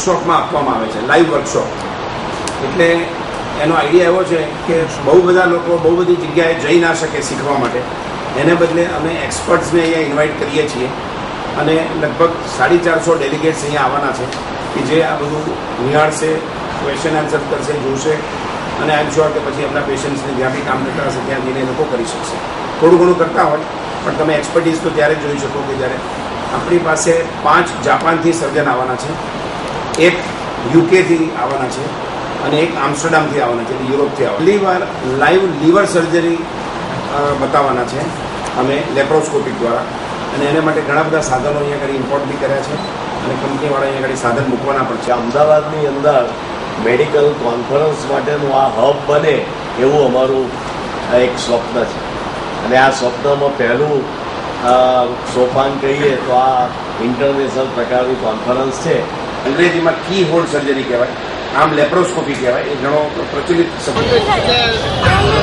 વર્કશોપમાં આપવામાં આવે છે, લાઈવ વર્કશોપ. એટલે એનો આઈડિયા એવો છે કે બહુ બધા લોકો બહુ બધી જગ્યાએ જઈ ના શકે શીખવા માટે. એને બદલે અમે એક્સપર્ટ્સને અહીંયા ઇન્વાઇટ કરીએ છીએ અને લગભગ 450 ડેલિગેટ્સ અહીંયા આવવાના છે કે જે આ બધું નિહાળશે, ક્વેશ્ચન આન્સર કરશે, જોશે અને આઈ એમ શ્યોર કે પછી એમના પેશન્ટ્સને જ્યાં બી કામ કરતા હશે ત્યાં જઈને લોકો કરી શકશે. થોડું ઘણું કરતા હોય પણ તમે એક્સપર્ટીઝ તો ત્યારે જોઈ શકો કે જ્યારે આપણી પાસે 5 જાપાનથી સર્જન આવવાના છે, 1 યુકેથી આવવાના છે અને 1 આમ્સ્ટરડામથી આવવાના છે, એટલે યુરોપથી આવવાના. પહેલી વાર લાઈવ લીવર સર્જરી બતાવવાના છે અમે લેપ્રોસ્કોપિક દ્વારા, અને એને માટે ઘણા બધા સાધનો અહીંયા આગળ ઇમ્પોર્ટ બી કર્યા છે અને કંપનીવાળા અહીંયા આગળ સાધન મૂકવાના પણ છે. અમદાવાદની અંદર મેડિકલ કોન્ફરન્સ માટેનું આ હબ બને એવું અમારું એક સ્વપ્ન છે અને આ સ્વપ્નમાં પહેલું સોપાન કહીએ તો આ ઇન્ટરનેશનલ પ્રકારની કોન્ફરન્સ છે. અંગ્રેજીમાં કી હોલ સર્જરી કહેવાય, આમ લેપ્રોસ્કોપી કહેવાય. એ ઘણો પ્રચલિત શબ્દ છે.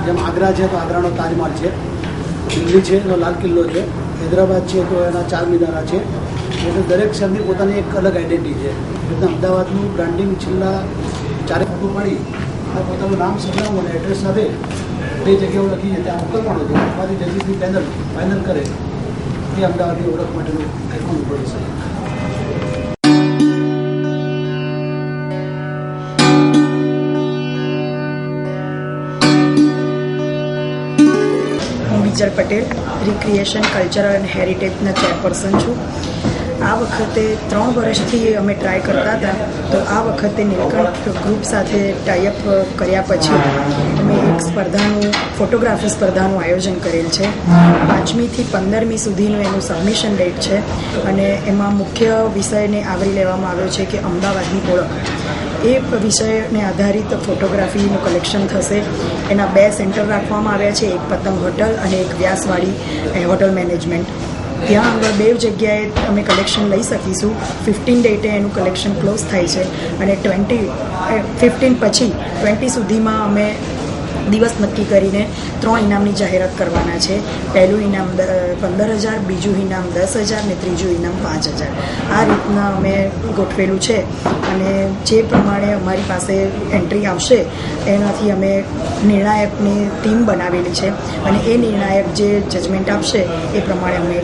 જેમ આગ્રા છે તો આગ્રાનો તાજમહલ છે, દિલ્હી છે તો લાલ કિલ્લો છે, હૈદરાબાદ છે તો એના 4 મિનારા છે. એટલે દરેક શહેરની પોતાની એક અલગ આઈડેન્ટિટી છે. એટલે અમદાવાદનું બ્રાન્ડિંગ છેલ્લા 4 ફોટો પાડી અને પોતાનું નામ, સરનામું અને એડ્રેસ સાથે 2 જગ્યાઓ લખી છે ત્યાં મોકલવાનું હતું. ત્યાંથી જજીસની પેનલ ફાઇનલ કરે એ અમદાવાદની ઓળખ માટેનું આઇકોન બની શકે. વિજર પટેલ, રિક્રિએશન, કલ્ચરલ એન્ડ હેરિટેજના ચેરપર્સન છું. આ વખતે 3 વર્ષથી અમે ટ્રાય કરતા હતા, તો આ વખતે નીલકંઠ ગ્રુપ સાથે ટાઈઅપ કર્યા પછી અમે એક સ્પર્ધાનું, ફોટોગ્રાફી સ્પર્ધાનું આયોજન કરેલ છે. 5મી થી 15મી સુધીનું એનું સબમિશન ડેટ છે અને એમાં મુખ્ય વિષયને આવરી લેવામાં આવ્યો છે કે અમદાવાદની ઓળખ. એ વિષયને આધારિત ફોટોગ્રાફીનું કલેક્શન થશે. એના 2 સેન્ટર રાખવામાં આવ્યા છે, એક પતંગ હોટલ અને એક વ્યાસવાડી હોટલ મેનેજમેન્ટ. ત્યાં આગળ 2 જગ્યાએ અમે કલેક્શન લઈ શકીશું. 15 ડેટે એનું કલેક્શન ક્લોઝ થાય છે અને 15 પછી 20 સુધીમાં અમે દિવસ નક્કી કરીને 3 ઇનામની જાહેરાત કરવાના છે. પહેલું ઇનામ 15,000, બીજું ઇનામ 10,000 ને ત્રીજું ઇનામ 5,000. આ રીતના અમે ગોઠવેલું છે અને જે પ્રમાણે અમારી પાસે એન્ટ્રી આવશે એનાથી અમે નિર્ણાયકની ટીમ બનાવેલી છે અને એ નિર્ણાયક જે જજમેન્ટ આપશે એ પ્રમાણે અમે